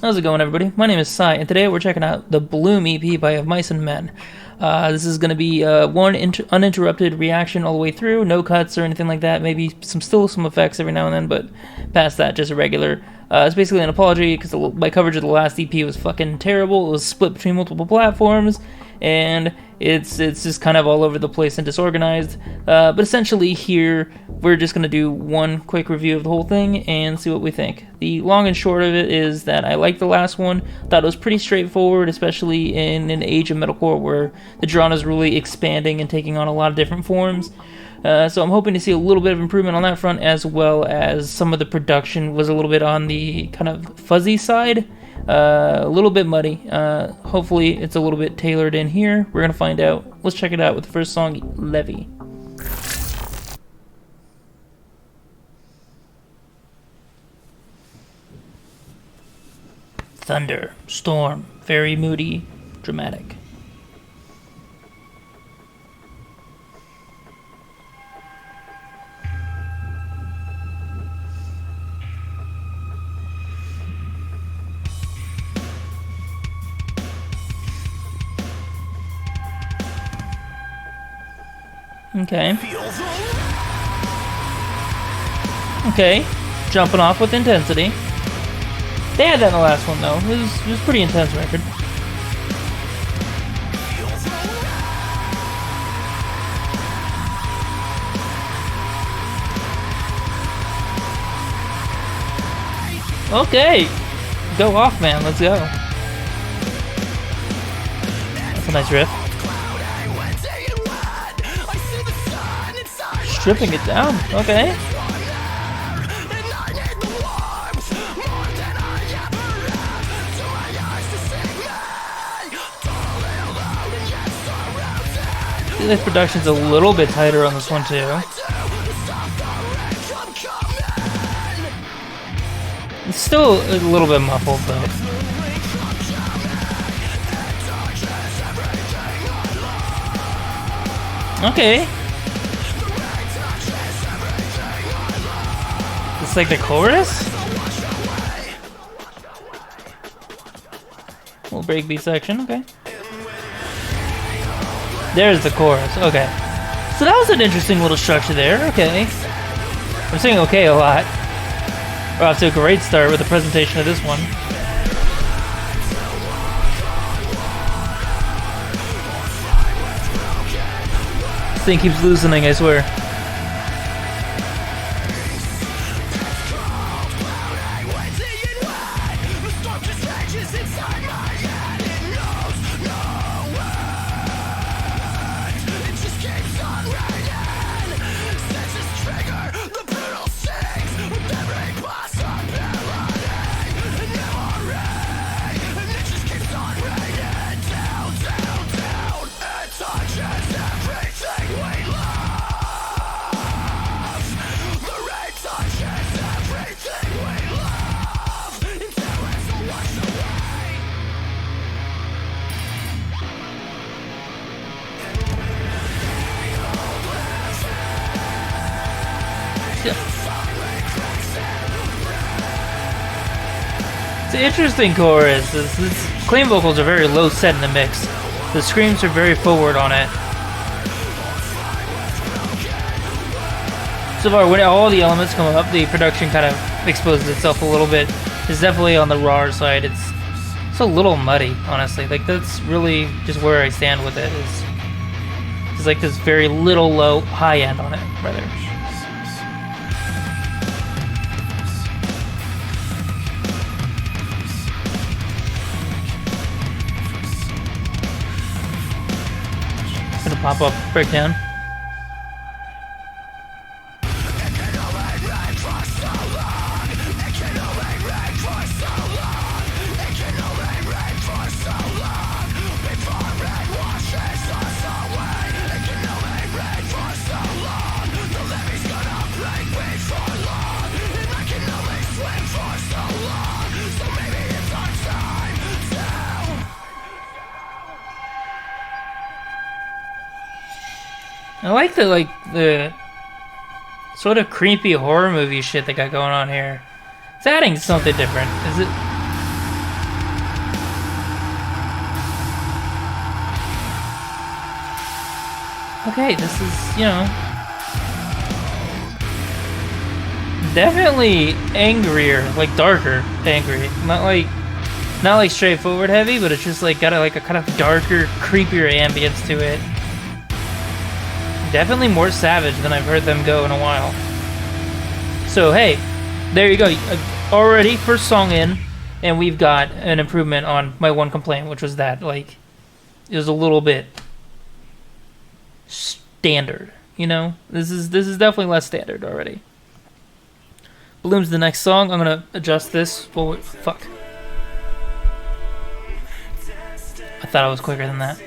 How's it going, everybody? My name is Sai, and today we're checking out the Bloom EP by Of Mice and Men. This is going to be one uninterrupted reaction all the way through, no cuts or anything like that. Maybe still some effects every now and then, but past that, just a regular. It's basically an apology because my coverage of the last EP was fucking terrible. It was split between multiple platforms, and it's just kind of all over the place and disorganized. But essentially here, we're just going to do one quick review of the whole thing and see what we think. The long and short of it is that I liked the last one. Thought it was pretty straightforward, especially in an age of metalcore where the genre is really expanding and taking on a lot of different forms. So I'm hoping to see a little bit of improvement on that front, as well as some of the production was a little bit on the kind of fuzzy side, a little bit muddy. Hopefully it's a little bit tailored in here. We're gonna find out. Let's check it out with the first song, Levee. Thunder, storm, very moody, dramatic. Okay. Okay. Jumping off with intensity. They had that in the last one, though. It was a pretty intense record. Okay. Go off, man. Let's go. That's a nice riff. Stripping it down. Okay. The production's a little bit tighter on this one too. It's still a little bit muffled though. Okay. It's like the chorus? Little breakbeat section, okay. There's the chorus, okay. So that was an interesting little structure there, okay. I'm saying okay a lot. We're off to a great start with the presentation of this one. This thing keeps loosening, I swear. It's an interesting chorus. This clean vocals are very low set in the mix. The screams are very forward on it. So far, when all the elements come up, the production kind of exposes itself a little bit. It's definitely on the raw side. It's a little muddy, honestly. Like, that's really just where I stand with it. It's like this very little low, high end on it, rather. Gonna pop up breakdown. I like the sort of creepy horror movie shit they got going on here. It's adding something different. Is it? Okay, this is, you know, definitely angrier, like darker angry. Not like straightforward heavy, but it's just like got a kind of darker, creepier ambience to it. Definitely more savage than I've heard them go in a while. So hey, there you go. Already first song in, and we've got an improvement on my one complaint, which was that like it was a little bit standard. You know, this is definitely less standard already. Bloom's the next song. I'm gonna adjust this. Oh, fuck. I thought I was quicker than that.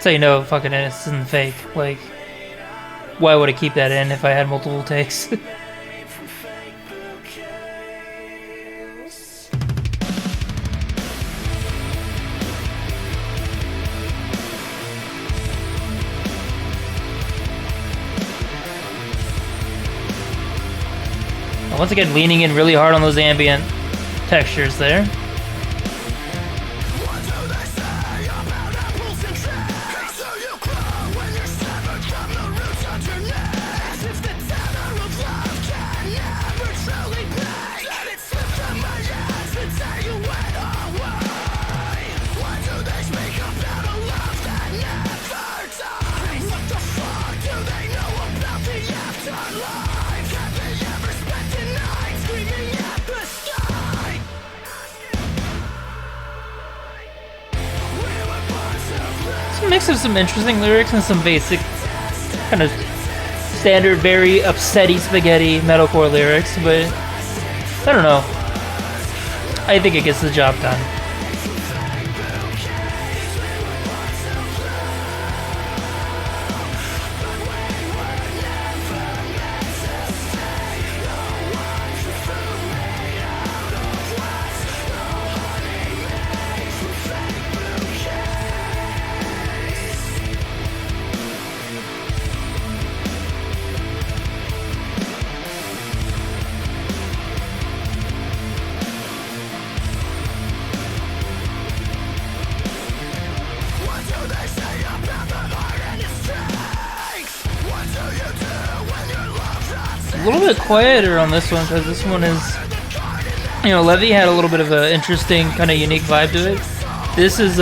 So you know, fucking this isn't fake. Like, why would I keep that in if I had multiple takes? Once again, leaning in really hard on those ambient textures there. Mix of some interesting lyrics and some basic, kind of standard, very upsetty spaghetti metalcore lyrics, but I don't know. I think it gets the job done. A little bit quieter on this one because this one is, you know, Levee had a little bit of an interesting, kind of unique vibe to it. This is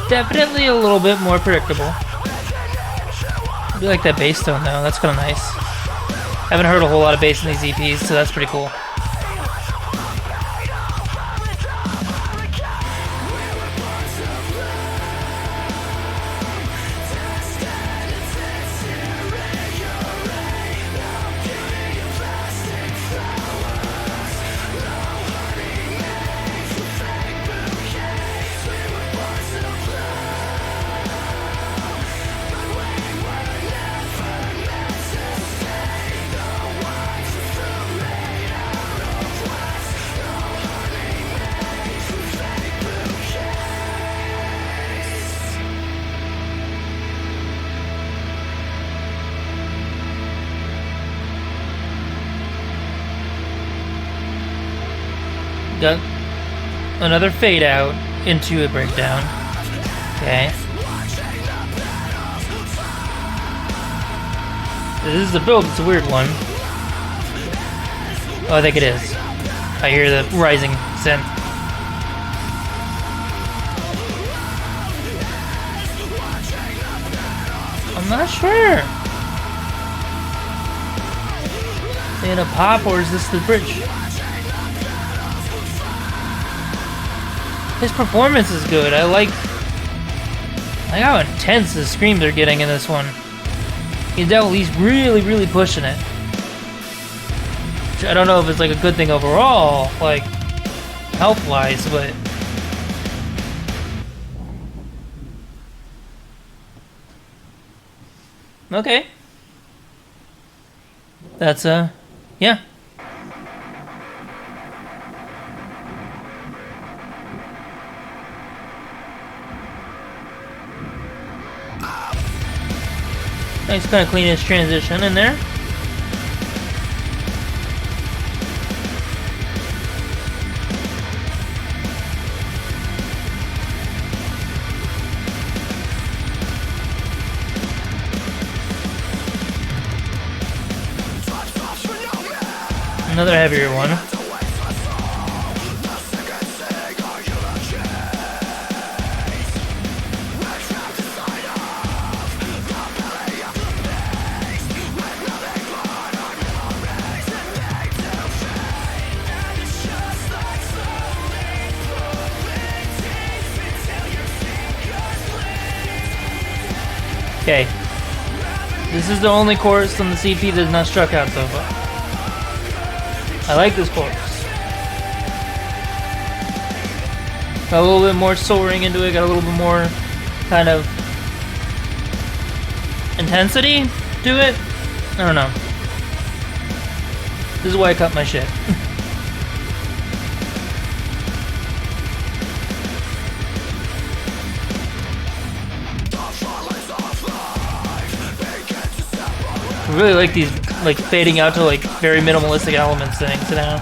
definitely a little bit more predictable. I do like that bass tone though, that's kind of nice. Haven't heard a whole lot of bass in these EPs, so that's pretty cool. Got another fade out into a breakdown. Okay. This is the build, it's a weird one. Oh, I think it is. I hear the rising synth. I'm not sure. Is it a pop or is this the bridge? His performance is good. I like how intense the screams are getting in this one. He's really, really pushing it. Which I don't know if it's like a good thing overall, like health-wise, but okay. That's yeah. Nice kind of cleanest transition in there. Another heavier one. Okay. This is the only chorus on the CP that's not struck out so far. I like this chorus. Got a little bit more soaring into it, got a little bit more kind of intensity to it. I don't know. This is why I cut my shit. I really like these, like, fading out to, like, very minimalistic elements things, you know?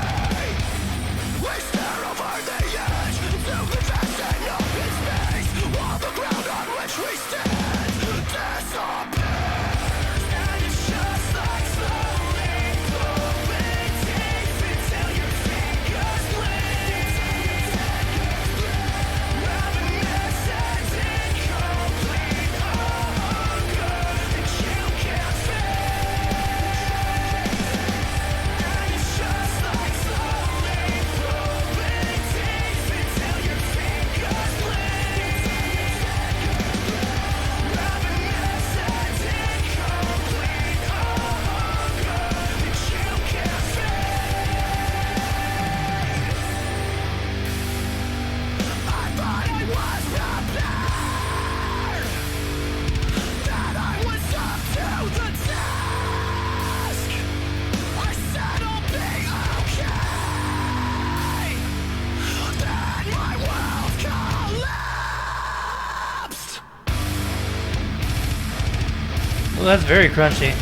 Well, that's very crunchy.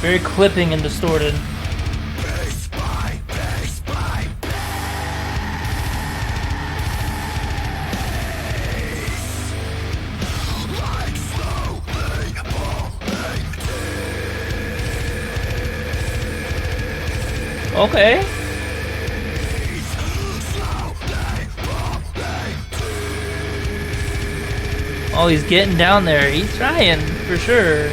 Very clipping and distorted. Okay. Oh, he's getting down there. He's trying, for sure.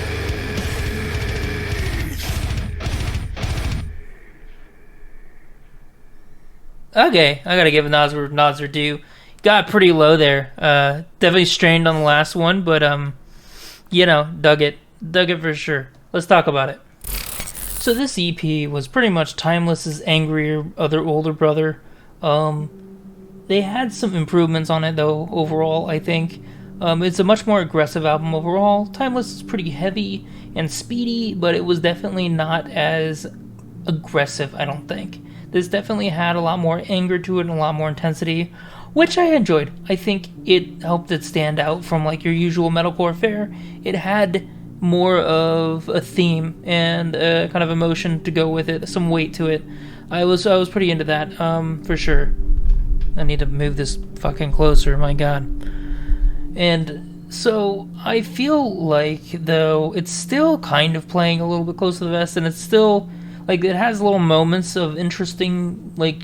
Okay, I gotta give nods where nods are due. Got pretty low there. Definitely strained on the last one, but you know, dug it for sure. Let's talk about it. So this EP was pretty much Timeless's angrier other older brother. They had some improvements on it though. Overall, I think. It's a much more aggressive album overall. Timeless is pretty heavy and speedy, but it was definitely not as aggressive, I don't think. This definitely had a lot more anger to it and a lot more intensity, which I enjoyed. I think it helped it stand out from like your usual metalcore fare. It had more of a theme and a kind of emotion to go with it, some weight to it. I was pretty into that, for sure. I need to move this fucking closer, my god. And so I feel like, though, it's still kind of playing a little bit close to the vest, and it's still, like, it has little moments of interesting, like,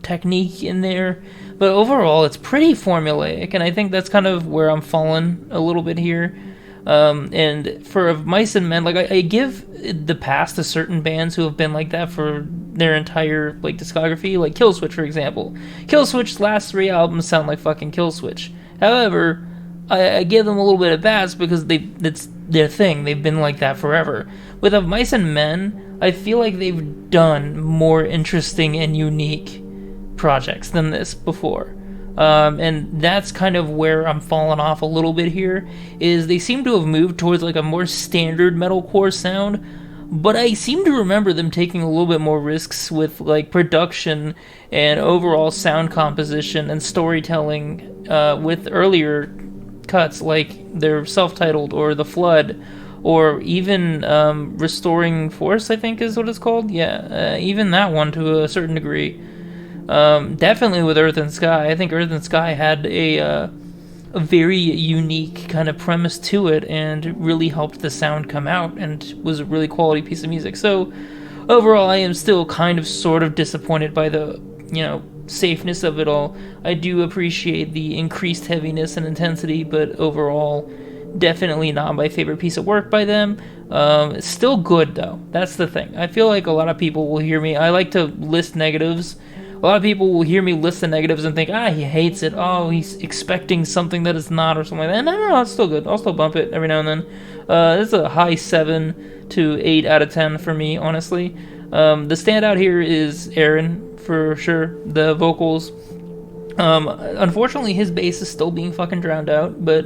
technique in there, but overall it's pretty formulaic, and I think that's kind of where I'm falling a little bit here. And for Mice and Men, like, I give the past to certain bands who have been like that for their entire, like, discography, like Killswitch, for example. Killswitch's last 3 albums sound like fucking Killswitch. However, I give them a little bit of pass because it's their thing. They've been like that forever. With Mice and Men, I feel like they've done more interesting and unique projects than this before. And that's kind of where I'm falling off a little bit here, is they seem to have moved towards like a more standard metalcore sound, but I seem to remember them taking a little bit more risks with like production and overall sound composition and storytelling with earlier cuts like their self-titled or The Flood or even Restoring Force, I think is what it's called. Yeah, even that one to a certain degree. Definitely with Earth and Sky. I think Earth and Sky had a very unique kind of premise to it and really helped the sound come out and was a really quality piece of music. So overall, I am still kind of sort of disappointed by the, safeness of it all. I do appreciate the increased heaviness and intensity, but overall, definitely not my favorite piece of work by them. It's still good though. That's the thing. I feel like a lot of people will hear me. I like to list negatives. A lot of people will hear me list the negatives and think, he hates it. Oh, he's expecting something that it's not, or something like that. No, it's still good. I'll still bump it every now and then. This is a high 7 to 8 out of 10 for me, honestly. The standout here is Aaron, for sure. The vocals. Unfortunately, his bass is still being fucking drowned out, but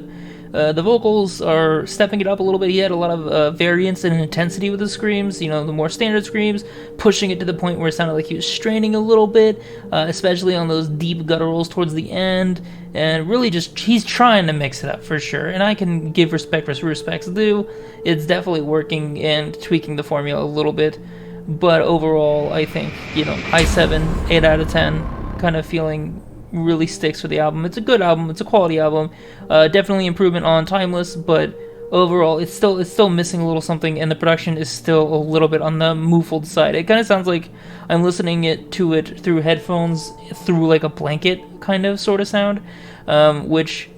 the vocals are stepping it up a little bit. He had a lot of variance and intensity with the screams, the more standard screams, pushing it to the point where it sounded like he was straining a little bit, especially on those deep gutturals towards the end, and really just, he's trying to mix it up for sure, and I can give respect where respect's due. It's definitely working and tweaking the formula a little bit, but overall, I think, high 7, 8 out of 10, kind of feeling really sticks with the album. It's a good album. It's a quality album. Definitely improvement on Timeless, but overall, it's still missing a little something, and the production is still a little bit on the muffled side. It kind of sounds like I'm listening to it through headphones, through like a blanket kind of sort of sound, which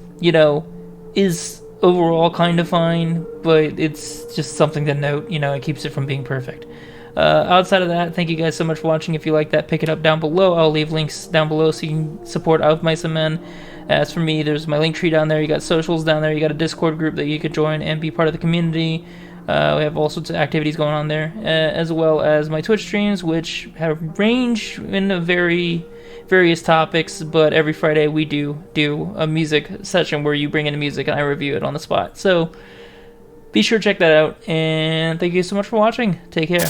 is overall kind of fine, but it's just something to note. It keeps it from being perfect. Outside of that, thank you guys so much for watching. If you like that, pick it up down below. I'll leave links down below so you can support Of Mice and Men. As for me, there's my link tree down there. You got socials down there. You got a Discord group that you could join and be part of the community. We have all sorts of activities going on there, as well as my Twitch streams, which have range in a various topics, but every Friday we do a music session where you bring in music and I review it on the spot. So be sure to check that out, and thank you so much for watching. Take care.